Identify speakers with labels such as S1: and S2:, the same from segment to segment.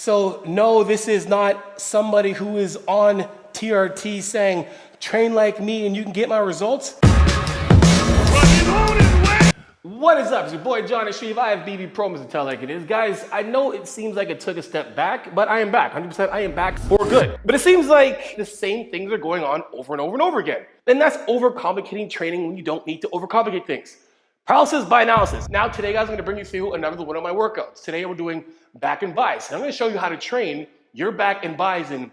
S1: So no, this is not somebody who is on TRT saying, train like me and you can get my results. What is up? It's your boy Jonni Shreve. I have BB Promos to tell like it is. Guys, I know it seems like it took a step back, but I am back. 100% I am back for good. But it seems like the same things are going on over and over and over again. And that's overcomplicating training when you don't need to overcomplicate things. Paralysis by analysis. Now today, guys, I'm gonna bring you through another one of my workouts. Today we're doing back and bis. And I'm gonna show you how to train your back and bis in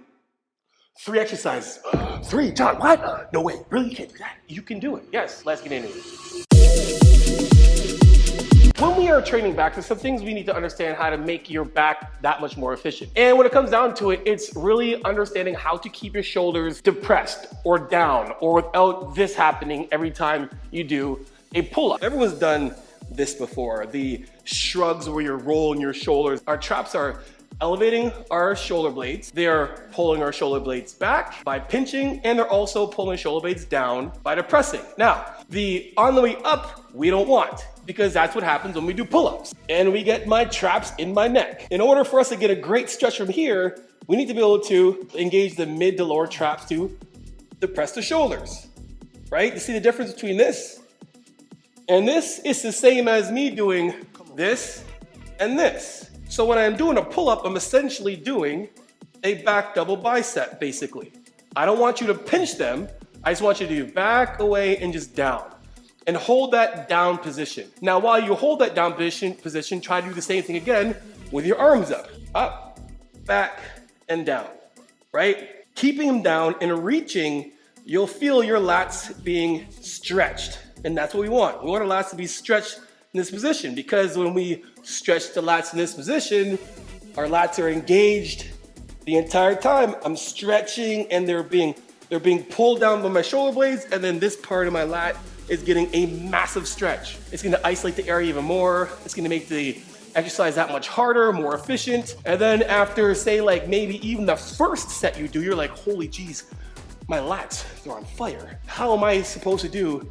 S1: 3 exercises. 3, John, what? No way, really, you can't do that? You can do it. Yes, let's get into it. When we are training back, there's some things we need to understand how to make your back that much more efficient. And when it comes down to it, it's really understanding how to keep your shoulders depressed or down or without this happening every time you do a pull-up. Everyone's done this before. The shrugs where you're rolling your shoulders. Our traps are elevating our shoulder blades. They are pulling our shoulder blades back by pinching, and they're also pulling shoulder blades down by depressing. Now, the on the way up, we don't want, because that's what happens when we do pull-ups. And we get my traps in my neck. In order for us to get a great stretch from here, we need to be able to engage the mid to lower traps to depress the shoulders, right? You see the difference between this and this? Is the same as me doing this and this. So when I'm doing a pull-up, I'm essentially doing a back double bicep, basically. I don't want you to pinch them. I just want you to do back, away, and just down. And hold that down position. Now, while you hold that down position, try to do the same thing again with your arms up, back, and down, right? Keeping them down and reaching, you'll feel your lats being stretched. And that's what we want. We want our lats to be stretched in this position, because when we stretch the lats in this position, our lats are engaged the entire time. I'm stretching and they're being pulled down by my shoulder blades, and then this part of my lat is getting a massive stretch. It's gonna isolate the area even more. It's gonna make the exercise that much harder, more efficient. And then after, say, like maybe even the first set you do, you're like, holy geez, my lats, they're on fire. How am I supposed to do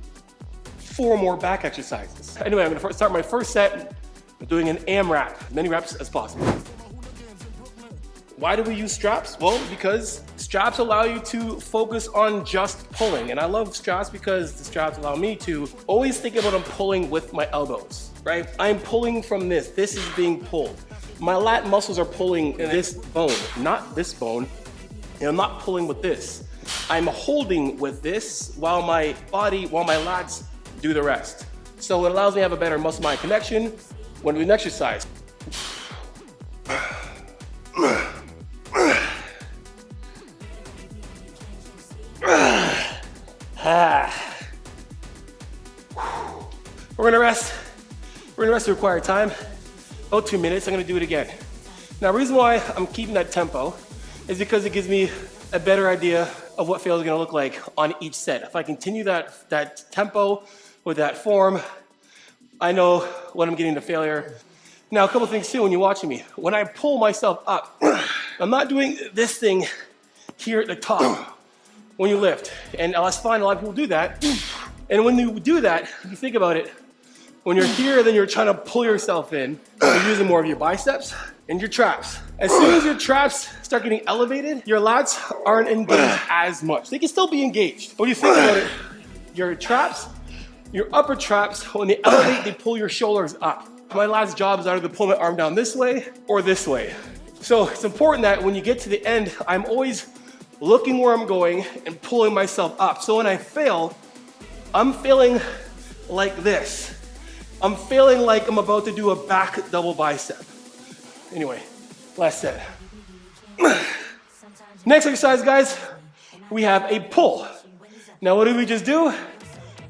S1: 4 more back exercises? Anyway, I'm gonna start my first set with doing an AMRAP, as many reps as possible. Why do we use straps? Well, because straps allow you to focus on just pulling. And I love straps because the straps allow me to always think about I'm pulling with my elbows, right? I'm pulling from this. This is being pulled. My lat muscles are pulling this bone, not this bone. And I'm not pulling with this. I'm holding with this while my lats do the rest. So it allows me to have a better muscle-mind connection when we do an exercise. We're gonna rest. We're gonna rest the required time, about 2 minutes. I'm gonna do it again. Now, the reason why I'm keeping that tempo is because it gives me a better idea of what failure is gonna look like on each set. If I continue that tempo with that form, I know when I'm getting to failure. Now, a couple things too when you're watching me. When I pull myself up, I'm not doing this thing here at the top when you lift. And that's fine, a lot of people do that. And when you do that, if you think about it, when you're here, then you're trying to pull yourself in. You're using more of your biceps and your traps. As soon as your traps start getting elevated, your lats aren't engaged as much. They can still be engaged. But when you think about it, your traps, your upper traps, when they elevate, they pull your shoulders up. My last job is either to pull my arm down this way or this way. So it's important that when you get to the end, I'm always looking where I'm going and pulling myself up. So when I fail, I'm failing like this. I'm feeling like I'm about to do a back double bicep. Anyway, last set. Next exercise, guys, we have a pull. Now, what did we just do?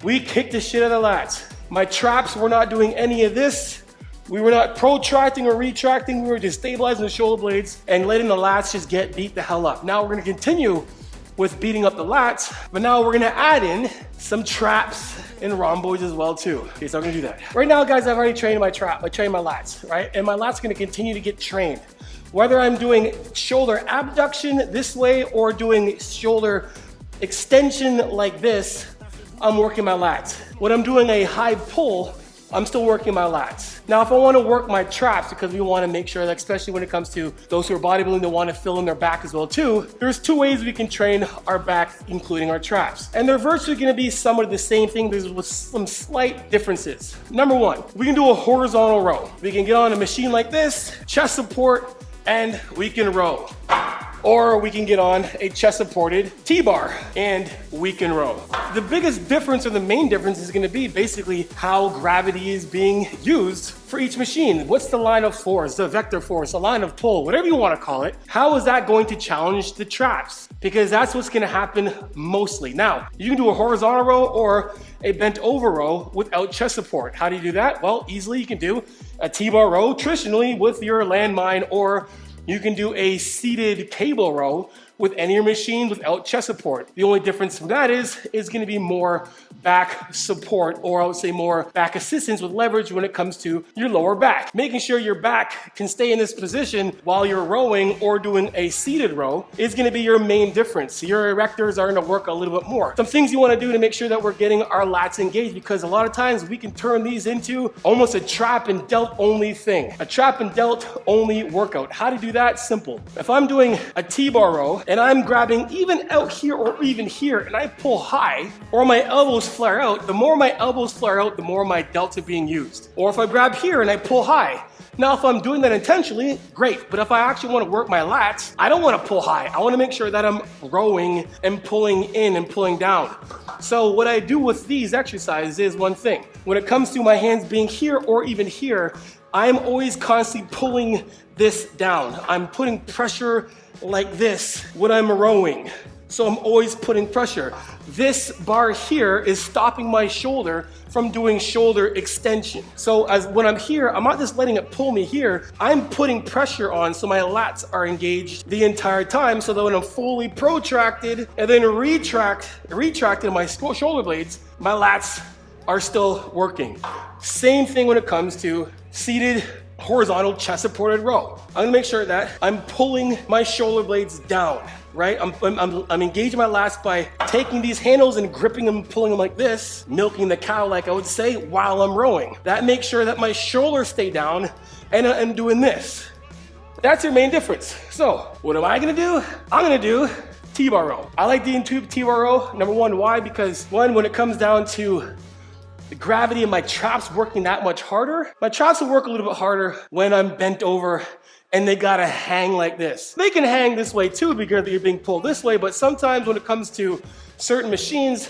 S1: We kicked the shit out of the lats. My traps were not doing any of this. We were not protracting or retracting. We were just stabilizing the shoulder blades and letting the lats just get beat the hell up. Now we're gonna continue with beating up the lats, but now we're gonna add in some traps and rhomboids as well too. Okay, so I'm gonna do that. Right now, guys, I've already trained my trap, I trained my lats, right? And my lats are gonna continue to get trained. Whether I'm doing shoulder abduction this way or doing shoulder extension like this, I'm working my lats. When I'm doing a high pull, I'm still working my lats. Now, if I want to work my traps, because we want to make sure that, especially when it comes to those who are bodybuilding, they want to fill in their back as well too, there's 2 ways we can train our back, including our traps. And they're virtually going to be somewhat the same thing, but with some slight differences. Number 1, we can do a horizontal row. We can get on a machine like this, chest support, and we can row. Or we can get on a chest supported T-bar and we can row. The biggest difference, or the main difference, is gonna be basically how gravity is being used for each machine. What's the line of force, the vector force, the line of pull, whatever you wanna call it. How is that going to challenge the traps? Because that's what's gonna happen mostly. Now, you can do a horizontal row or a bent over row without chest support. How do you do that? Well, easily you can do a T-bar row traditionally with your landmine, or you can do a seated cable row with any of your machines without chest support. The only difference from that is gonna be more back support, or I would say more back assistance with leverage when it comes to your lower back. Making sure your back can stay in this position while you're rowing or doing a seated row is gonna be your main difference. Your erectors are gonna work a little bit more. Some things you wanna do to make sure that we're getting our lats engaged, because a lot of times we can turn these into almost a trap and delt only thing. A trap and delt only workout. How to do that? Simple. If I'm doing a T-bar row and I'm grabbing even out here or even here and I pull high, or my elbows flare out, the more my elbows flare out, the more my delts are being used. Or if I grab here and I pull high. Now, if I'm doing that intentionally, great. But if I actually want to work my lats, I don't want to pull high. I want to make sure that I'm rowing and pulling in and pulling down. So what I do with these exercises is one thing. When it comes to my hands being here or even here, I'm always constantly pulling this down. I'm putting pressure like this when I'm rowing. So I'm always putting pressure. This bar here is stopping my shoulder from doing shoulder extension. So when I'm here, I'm not just letting it pull me here, I'm putting pressure on so my lats are engaged the entire time, so that when I'm fully protracted and then retracted my shoulder blades, my lats are still working. Same thing when it comes to seated horizontal chest supported row. I'm gonna make sure that I'm pulling my shoulder blades down, right? I'm engaging my lats by taking these handles and gripping them, pulling them like this, milking the cow, like I would say, while I'm rowing. That makes sure that my shoulders stay down, and I'm doing this. That's your main difference. So what am I gonna do? I'm gonna do T-bar row. I like the T-bar row. Number 1, why? Because one, when it comes down to the gravity of my traps working that much harder, my traps will work a little bit harder when I'm bent over and they gotta hang like this. They can hang this way too because you're being pulled this way, but sometimes when it comes to certain machines,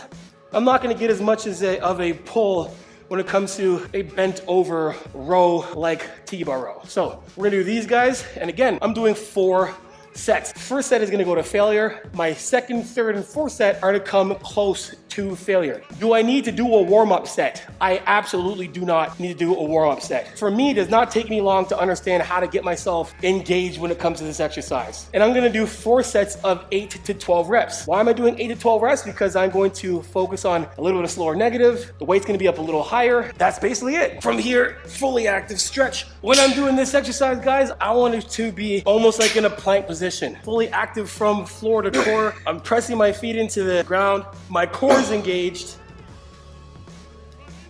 S1: I'm not gonna get as much of a pull when it comes to a bent over row like T-bar row. So we're gonna do these guys, and again, I'm doing 4 sets. First set is gonna go to failure. My second, third, and fourth set are to come close to failure. Do I need to do a warm-up set? I absolutely do not need to do a warm-up set. For me, it does not take me long to understand how to get myself engaged when it comes to this exercise. And I'm gonna do 4 sets of 8 to 12 reps. Why am I doing 8 to 12 reps? Because I'm going to focus on a little bit of slower negative. The weight's gonna be up a little higher. That's basically it. From here, fully active stretch. When I'm doing this exercise, guys, I want it to be almost like in a plank position. Fully active from floor to core. I'm pressing my feet into the ground. My core is engaged.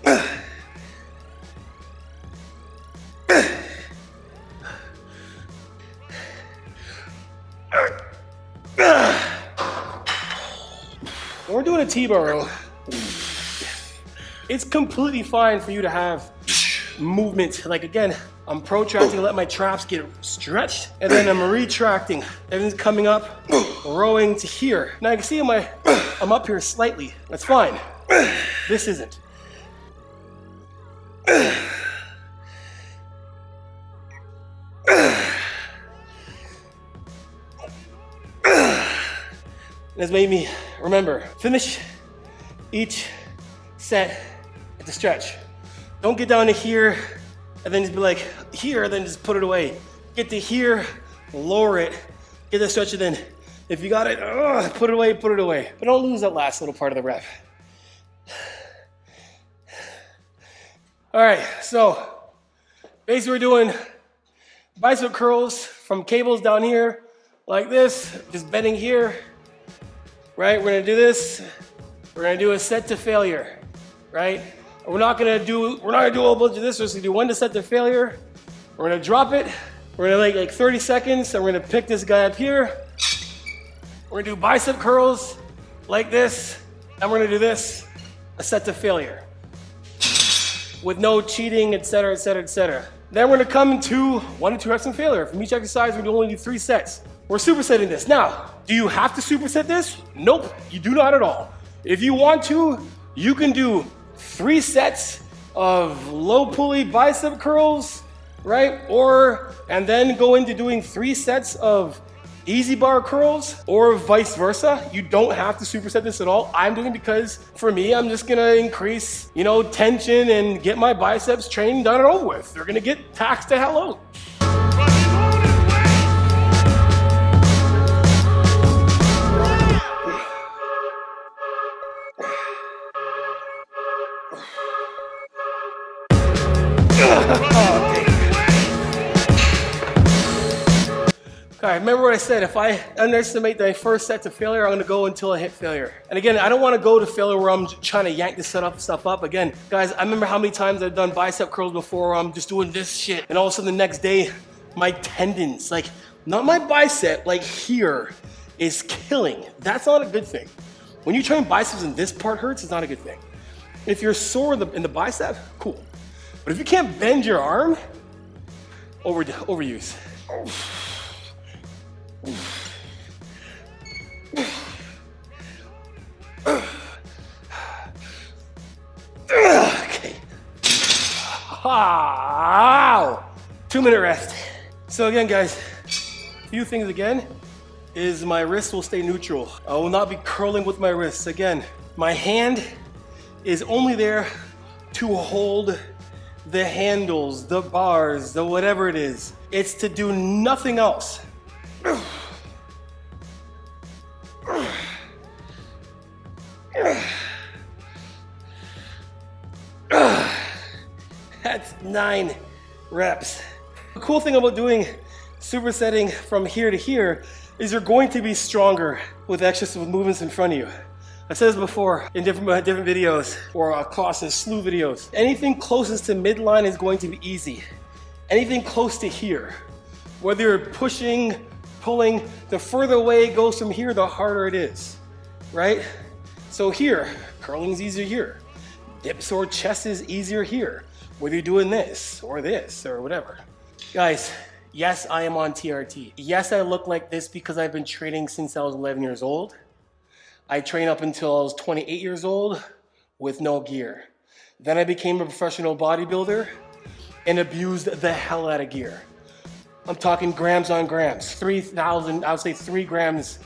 S1: When we're doing a T-bar row, it's completely fine for you to have movement. Like again, I'm protracting, let my traps get stretched, and then I'm retracting. Everything's coming up, rowing to here. Now you can see I'm up here slightly. That's fine. This isn't. This made me remember, finish each set at the stretch. Don't get down to here and then just be like, here, then just put it away. Get to here, lower it, get the stretch, and then if you got it, put it away, put it away. But don't lose that last little part of the rep. All right, so basically we're doing bicep curls from cables down here, like this, just bending here, right? We're gonna do this. We're gonna do a set to failure, right? We're not gonna do a whole bunch of this. We're just gonna do one to set to failure. We're gonna drop it. We're gonna like 30 seconds, and we're gonna pick this guy up here. We're gonna do bicep curls like this, and we're gonna do this, a set to failure. With no cheating, etc., etc., etc. Then we're gonna come into 1 to 2 reps and failure. From each exercise, we're gonna only do 3 sets. We're supersetting this. Now, do you have to superset this? Nope, you do not at all. If you want to, you can do 3 sets of low pulley bicep curls, right? And then go into doing 3 sets of easy bar curls, or vice versa. You don't have to superset this at all. I'm doing it because for me, I'm just gonna increase, tension and get my biceps trained, done and over with. They're gonna get taxed to hell out. All right, remember what I said, if I underestimate the first set to failure, I'm gonna go until I hit failure. And again, I don't wanna go to failure where I'm trying to yank this stuff up. Again, guys, I remember how many times I've done bicep curls before where I'm just doing this shit, and all of a sudden the next day, my tendons, like, not my bicep, like here, is killing. That's not a good thing. When you train biceps and this part hurts, it's not a good thing. If you're sore in the bicep, cool. But if you can't bend your arm, overuse. Okay. Wow. 2-minute rest. So again, guys, a few things again is my wrist will stay neutral. I will not be curling with my wrists. Again, my hand is only there to hold the handles, the bars, the whatever it is. It's to do nothing else. That's 9 reps. The cool thing about doing supersetting from here to here is you're going to be stronger with movements in front of you. I said this before in different videos or across a slew of videos. Anything closest to midline is going to be easy. Anything close to here, whether you're pushing, pulling, the further away it goes from here, the harder it is, right? So here, curling is easier here. Dips or chest is easier here, whether you're doing this or whatever. Guys, yes, I am on TRT. Yes, I look like this because I've been training since I was 11 years old. I trained up until I was 28 years old with no gear. Then I became a professional bodybuilder and abused the hell out of gear. I'm talking grams on grams, 3,000, I would say 3 grams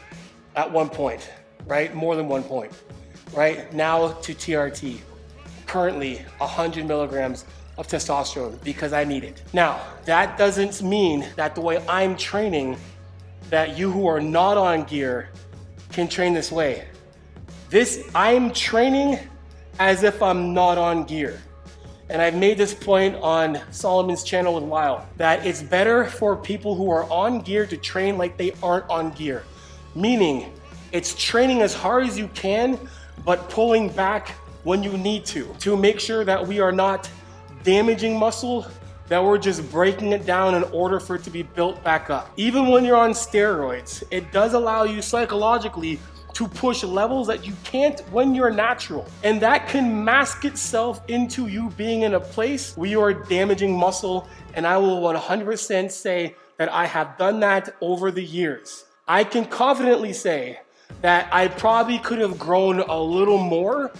S1: at one point, right? More than 1 point, right? Now to TRT, currently 100 milligrams of testosterone because I need it. Now, that doesn't mean that the way I'm training, that you who are not on gear can train this way. I'm training as if I'm not on gear. And I've made this point on Solomon's channel with Lyle, that it's better for people who are on gear to train like they aren't on gear. Meaning, it's training as hard as you can, but pulling back when you need to make sure that we are not damaging muscle, that we're just breaking it down in order for it to be built back up. Even when you're on steroids, it does allow you psychologically to push levels that you can't when you're natural. And that can mask itself into you being in a place where you are damaging muscle. And I will 100% say that I have done that over the years. I can confidently say that I probably could have grown a little more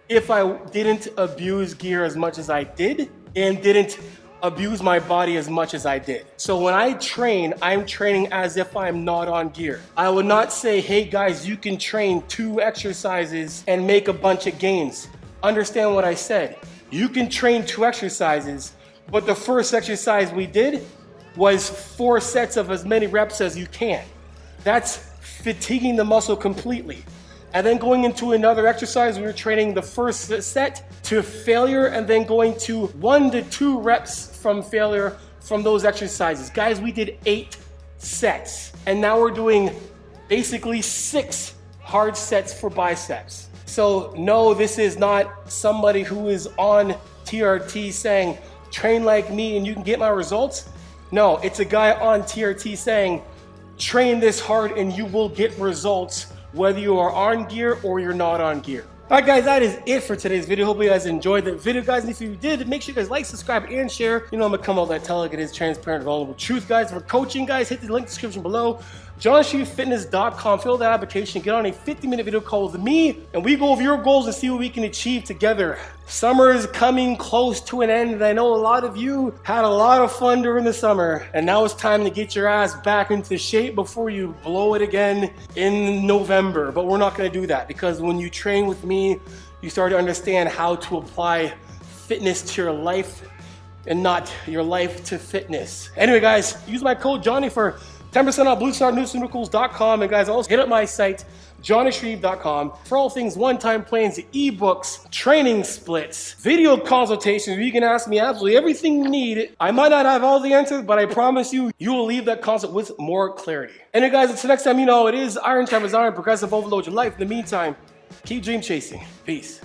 S1: if I didn't abuse gear as much as I did and didn't abuse my body as much as I did. So when I train, I'm training as if I'm not on gear. I would not say, hey guys, you can train 2 exercises and make a bunch of gains. Understand what I said. You can train 2 exercises, but the first exercise we did was 4 sets of as many reps as you can. That's fatiguing the muscle completely. And then going into another exercise, we were training the first set to failure and then going to 1 to 2 reps from failure from those exercises. Guys, we did 8 sets. And now we're doing basically 6 hard sets for biceps. So no, this is not somebody who is on TRT saying, train like me and you can get my results. No, it's a guy on TRT saying, train this hard and you will get results whether you are on gear or you're not on gear. All right, guys, that is it for today's video. Hope you guys enjoyed the video, guys. And if you did, make sure you guys like, subscribe, and share. You know I'm gonna come out that tell it is transparent, vulnerable truth, guys. For coaching, guys, hit the link description below. JonniFitness.com. Fill that application. Get on a 50-minute video call with me, and we go over your goals and see what we can achieve together. Summer is coming close to an end, and I know a lot of you had a lot of fun during the summer, and now it's time to get your ass back into shape before you blow it again in November. But we're not going to do that, because when you train with me, you start to understand how to apply fitness to your life and not your life to fitness. Anyway, guys, use my code Jonni for 10% off BlueStarNutraceuticals.com, and guys, also hit up my site, JonniShreve.com, for all things one-time plans, ebooks, training splits, video consultations where you can ask me absolutely everything you need. I might not have all the answers, but I promise you, you will leave that consult with more clarity. Anyway, guys, until next time, you know how it is. Iron sharpens iron, progressive overload your life. In the meantime, keep dream chasing. Peace.